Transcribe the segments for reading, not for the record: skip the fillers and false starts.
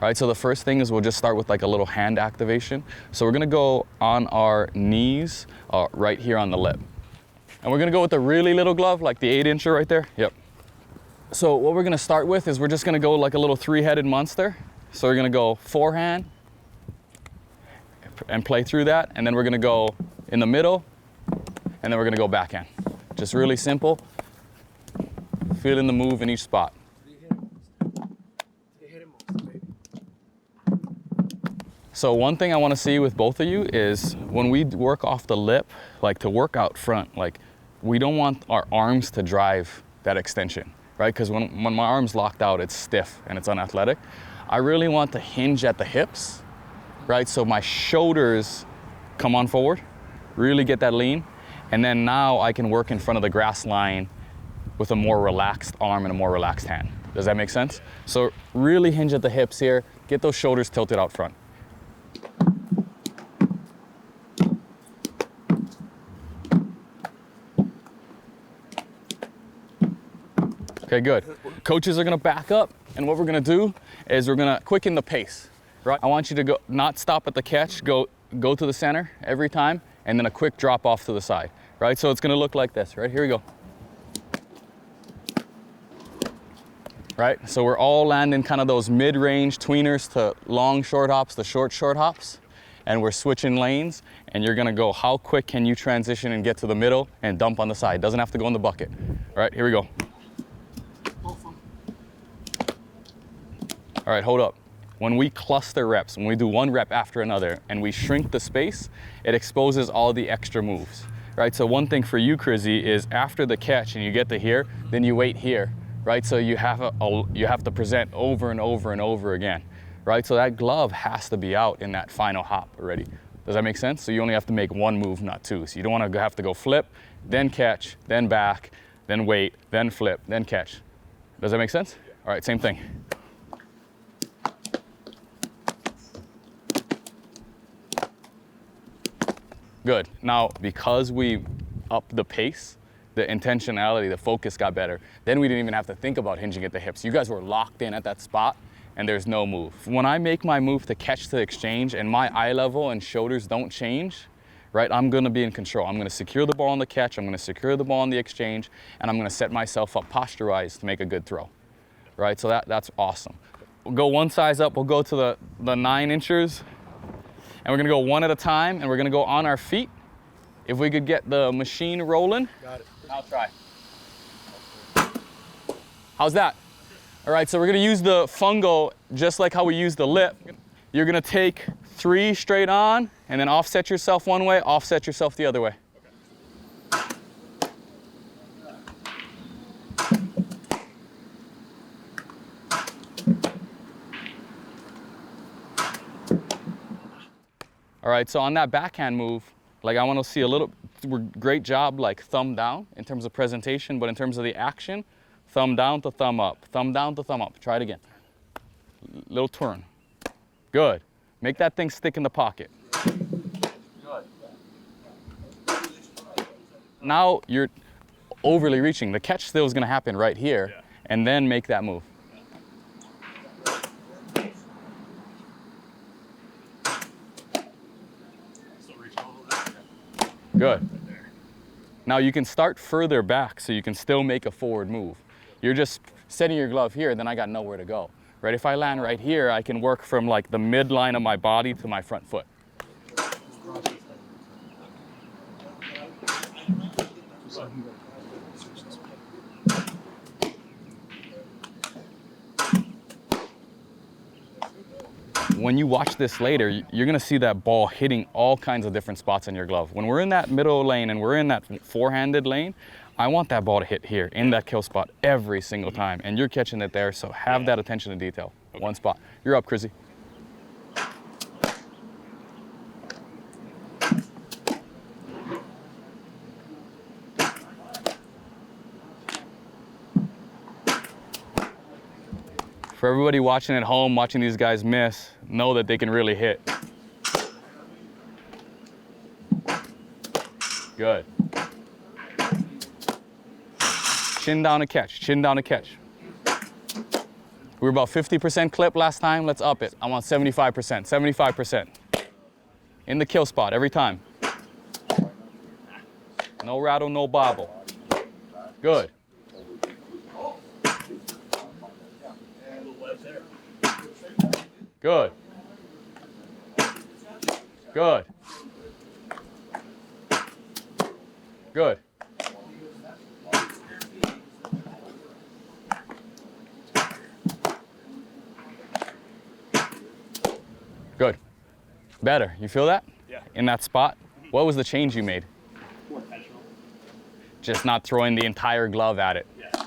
right? So the first thing is we'll just start with like a little hand activation. So we're gonna go on our knees right here on the lip. And we're gonna go with a really little glove, like the 8-incher right there. Yep. So what we're gonna start with is we're just gonna go like a little 3-headed monster. So we're gonna go forehand and play through that. And then we're gonna go in the middle, and then we're gonna go backhand. Just really simple. Feeling the move in each spot. So one thing I want to see with both of you is when we work off the lip, like to work out front, like we don't want our arms to drive that extension, right? Because when my arm's locked out, it's stiff and it's unathletic. I really want to hinge at the hips, right? So my shoulders come on forward, really get that lean. And then now I can work in front of the grass line with a more relaxed arm and a more relaxed hand. Does that make sense? So really hinge at the hips here, get those shoulders tilted out front. Okay, good. Coaches are gonna back up, and what we're gonna do is we're gonna quicken the pace, right? I want you to not stop at the catch, go to the center every time, and then a quick drop off to the side, right? So it's gonna look like this, right? Here we go. Right, so we're all landing kind of those mid-range tweeners to long short hops, the short hops, and we're switching lanes, and you're gonna go, how quick can you transition and get to the middle and dump on the side? Doesn't have to go in the bucket. All right, here we go. All right, hold up. When we cluster reps, when we do one rep after another and we shrink the space, it exposes all the extra moves, right? So one thing for you, Crizzy, is after the catch and you get to here, then you wait here, right? So you have to present over and over and over again, right? So that glove has to be out in that final hop already. Does that make sense? So you only have to make one move, not two. So you don't want to have to go flip, then catch, then back, then wait, then flip, then catch. Does that make sense? All right, same thing. Good. Now, because we upped the pace, the intentionality, the focus got better, then we didn't even have to think about hinging at the hips. You guys were locked in at that spot, and there's no move. When I make my move to catch the exchange and my eye level and shoulders don't change, right, I'm gonna be in control. I'm gonna secure the ball on the catch, I'm gonna secure the ball on the exchange, and I'm gonna set myself up posturized to make a good throw, right? So that's awesome. We'll go one size up, we'll go to the 9-inchers, and we're gonna go one at a time, and we're gonna go on our feet. If we could get the machine rolling. Got it. I'll try. How's that? All right, so we're gonna use the fungo just like how we use the lip. You're gonna take 3 straight on, and then offset yourself one way, offset yourself the other way. All right, so on that backhand move, like I want to see a little, great job like thumb down in terms of presentation, but in terms of the action, thumb down to thumb up, thumb down to thumb up. Try it again. Little turn. Good. Make that thing stick in the pocket. Good. Now you're overly reaching. The catch still is going to happen right here, and then make that move. Good. Now you can start further back so you can still make a forward move. You're just setting your glove here, then I got nowhere to go. Right? If I land right here, I can work from like the midline of my body to my front foot. When you watch this later, you're gonna see that ball hitting all kinds of different spots in your glove. When we're in that middle lane and we're in that four-handed lane, I want that ball to hit here in that kill spot every single time, and you're catching it there, so have that attention to detail. Okay. One spot. You're up, Crizzy. For everybody watching at home, watching these guys miss, know that they can really hit. Good. Chin down to catch, chin down to catch. We were about 50% clip last time. Let's up it. I want 75%, 75%. In the kill spot every time. No rattle, no bobble. Good. Good. Good. Good. Good. Better. You feel that? Yeah. In that spot? What was the change you made? More intentional. Just not throwing the entire glove at it. Yeah.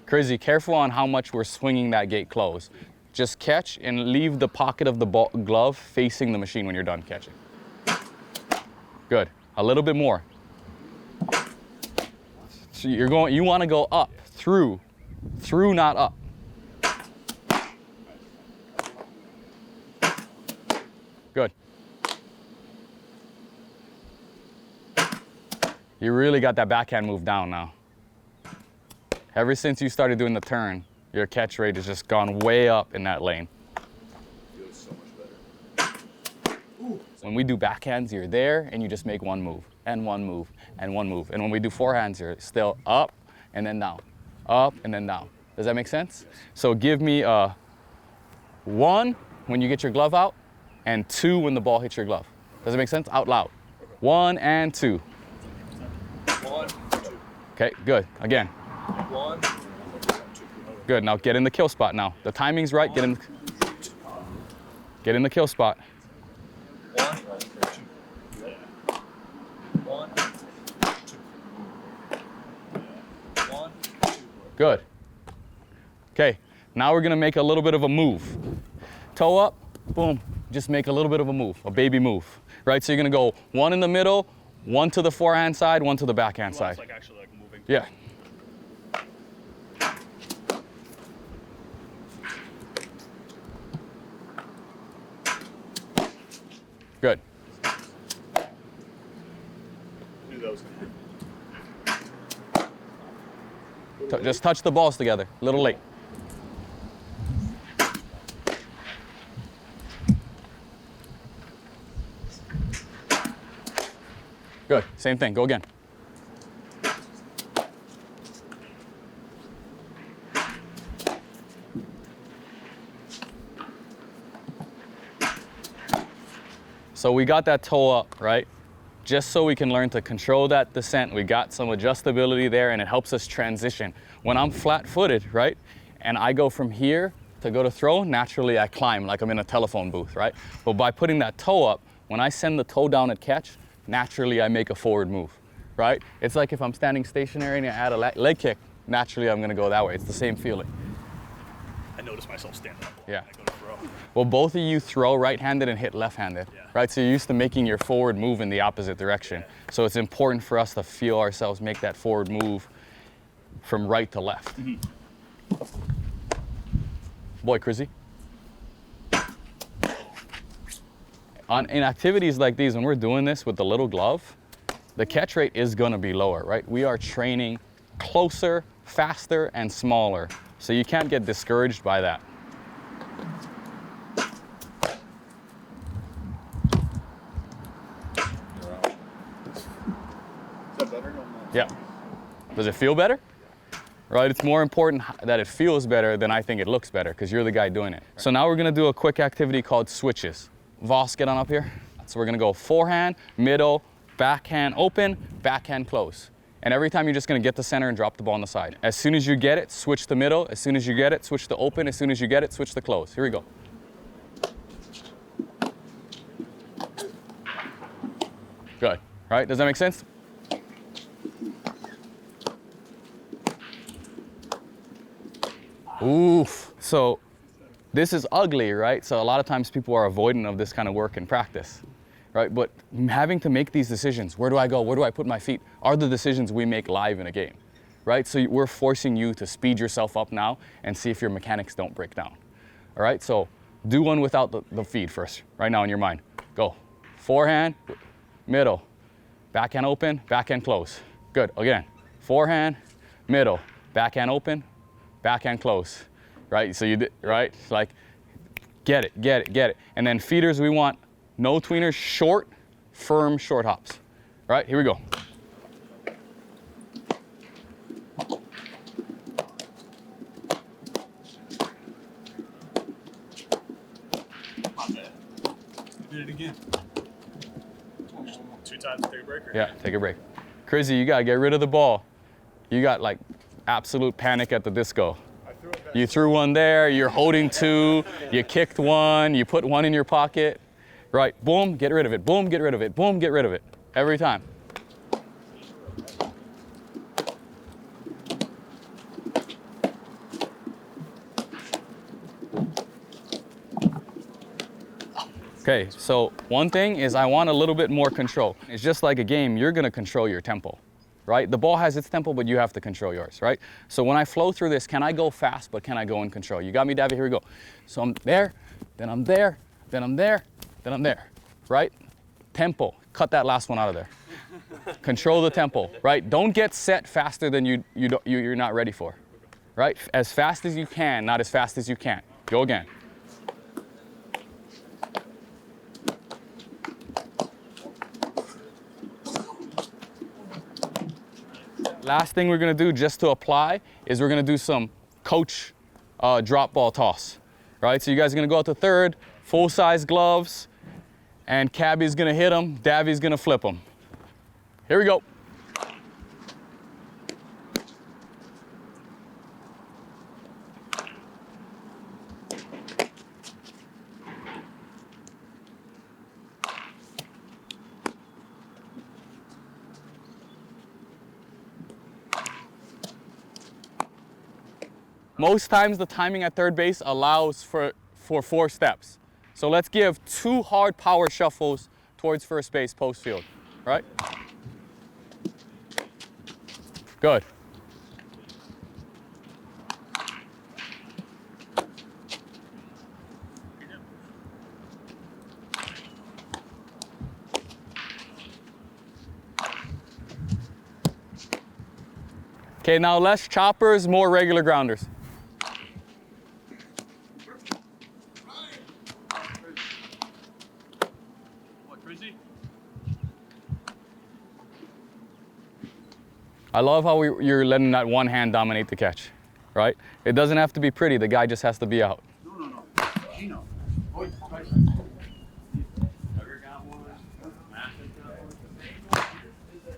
Crazy, careful on how much we're swinging that gate close. Just catch and leave the pocket of the glove facing the machine when you're done catching. Good. A little bit more. So you want to go up, through, not up. Good. You really got that backhand move down now. Ever since you started doing the turn, your catch rate has just gone way up in that lane. Feels so much better. Ooh. When we do backhands, you're there and you just make one move, and one move, and one move. And when we do forehands, you're still up and then down, up and then down. Does that make sense? Yes. So give me 1 when you get your glove out, and 2 when the ball hits your glove. Does it make sense? Out loud. 1 and 2. 1, 2. Okay, good. Again. 1, 2. Good. Now get in the kill spot now. The timing's right. Get in the kill spot. 1, 2. 1, 2. 1, 2. Good. Okay, now we're gonna make a little bit of a move. Toe up, boom. Just make a little bit of a move, a baby move, right? So you're gonna go 1 in the middle, 1 to the forehand side, 1 to the backhand side. Like actually like moving. Yeah. Good. Do those. Just touch the balls together, a little late. Good, same thing, go again. So we got that toe up, right? Just so we can learn to control that descent. We got some adjustability there and it helps us transition. When I'm flat-footed, right? And I go from here to go to throw, naturally I climb like I'm in a telephone booth, right? But by putting that toe up, when I send the toe down at catch, naturally I make a forward move, right? It's like if I'm standing stationary and I add a leg kick, naturally I'm gonna go that way. It's the same feeling. I notice myself standing up. Yeah. I go to throw. Well, both of you throw right-handed and hit left-handed, Yeah. right? So you're used to making your forward move in the opposite direction. Yeah. So it's important for us to feel ourselves make that forward move from right to left. Mm-hmm. Boy, Chrissy. In activities like these, when we're doing this with the little glove, the catch rate is gonna be lower, right? We are training closer, faster, and smaller. So you can't get discouraged by that. Is that better? Yeah. Does it feel better? Right, it's more important that it feels better than I think it looks better because you're the guy doing it. So now we're gonna do a quick activity called switches. Voss, get on up here. So we're gonna go forehand, middle, backhand open, backhand close. And every time you're just gonna get the center and drop the ball on the side. As soon as you get it, switch the middle. As soon as you get it, switch the open. As soon as you get it, switch the close. Here we go. Good, right? Does that make sense? Oof. So this is ugly, right? So a lot of times people are avoidant of this kind of work in practice, right? But having to make these decisions, where do I go? Where do I put my feet? Are the decisions we make live in a game, right? So we're forcing you to speed yourself up now and see if your mechanics don't break down, all right? So do one without the feed first, right now in your mind. Go. Forehand, middle, backhand open, backhand close. Good, again. Forehand, middle, backhand open, backhand close, right? So right? Like, get it, get it, get it. And then feeders, we want no tweeners, short, firm short hops. Right, here we go. Did it again. 2 times, take a break. Yeah, take a break. Crizzy, you gotta get rid of the ball. You got like absolute panic at the disco. You threw one there, you're holding 2, you kicked 1, you put 1 in your pocket. Right, boom, get rid of it, boom, get rid of it, boom, get rid of it. Every time. Okay, so one thing is I want a little bit more control. It's just like a game, you're gonna control your tempo, right? The ball has its tempo, but you have to control yours, right? So when I flow through this, can I go fast, but can I go in control? You got me, Davy, here we go. So I'm there, then I'm there, then I'm there, then I'm there, right? Tempo, cut that last one out of there. Control the tempo, right? Don't get set faster than you're not ready for, right? As fast as you can, not as fast as you can't. Go again. Last thing we're gonna do just to apply is we're gonna do some coach drop ball toss, right? So you guys are gonna go out to third, full size gloves, and Cabby's gonna hit them, Davy's gonna flip them. Here we go. Most times the timing at third base allows for 4 steps. So let's give 2 hard power shuffles towards first base post field, right? Good. Okay, now less choppers, more regular grounders. I love how you're letting that one hand dominate the catch, right? It doesn't have to be pretty, the guy just has to be out. No. Gino.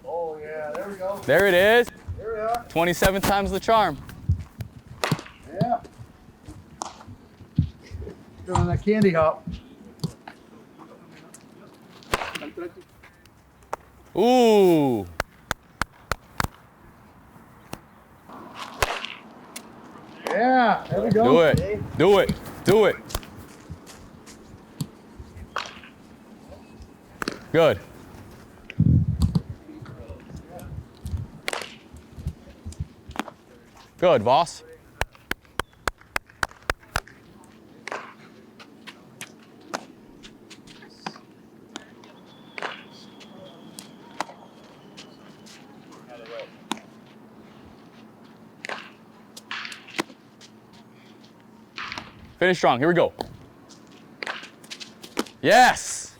Oh, yeah, there we go. There it is. There we are. 27 times the charm. Yeah. Doing that candy hop. Ooh. Yeah, there we go. Do it. Do it. Do it. Good. Good, boss. Finish strong. Here we go. Yes.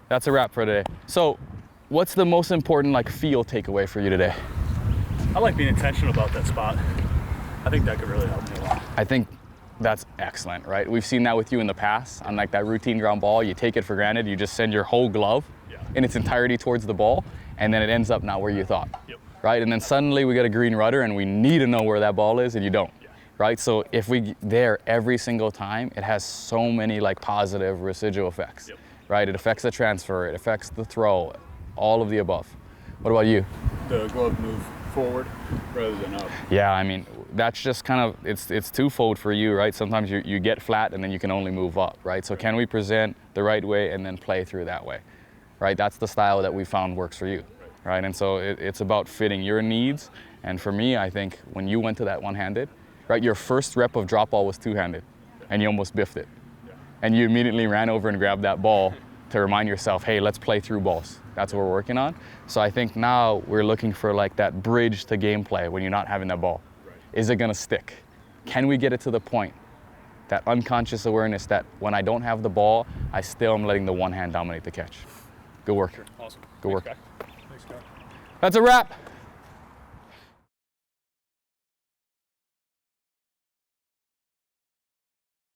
That's a wrap for today. So, what's the most important feel takeaway for you today? I like being intentional about that spot. I think that could really help me a lot. I think that's excellent, right? We've seen that with you in the past on that routine ground ball. You take it for granted. You just send your whole glove in its entirety towards the ball, and then it ends up not where you thought, right? And then suddenly we get a green rudder, and we need to know where that ball is, and you don't. Right, so if we there every single time, it has so many positive residual effects, right? It affects the transfer, it affects the throw, all of the above. What about you? The glove move forward rather than up. Yeah, I mean, that's just kind of, it's twofold for you, right? Sometimes you get flat and then you can only move up, right? So can we present the right way and then play through that way, right? That's the style that we found works for you, right? And so it's about fitting your needs. And for me, I think when you went to that one-handed, right, your first rep of drop ball was two-handed, and you almost biffed it. And you immediately ran over and grabbed that ball to remind yourself, hey, let's play through balls. That's what we're working on. So I think now we're looking for like that bridge to gameplay when you're not having that ball. Right. Is it gonna stick? Can we get it to the point, that unconscious awareness that when I don't have the ball, I still am letting the one hand dominate the catch? Good work. Awesome. Good work. Thanks, Scott. That's a wrap.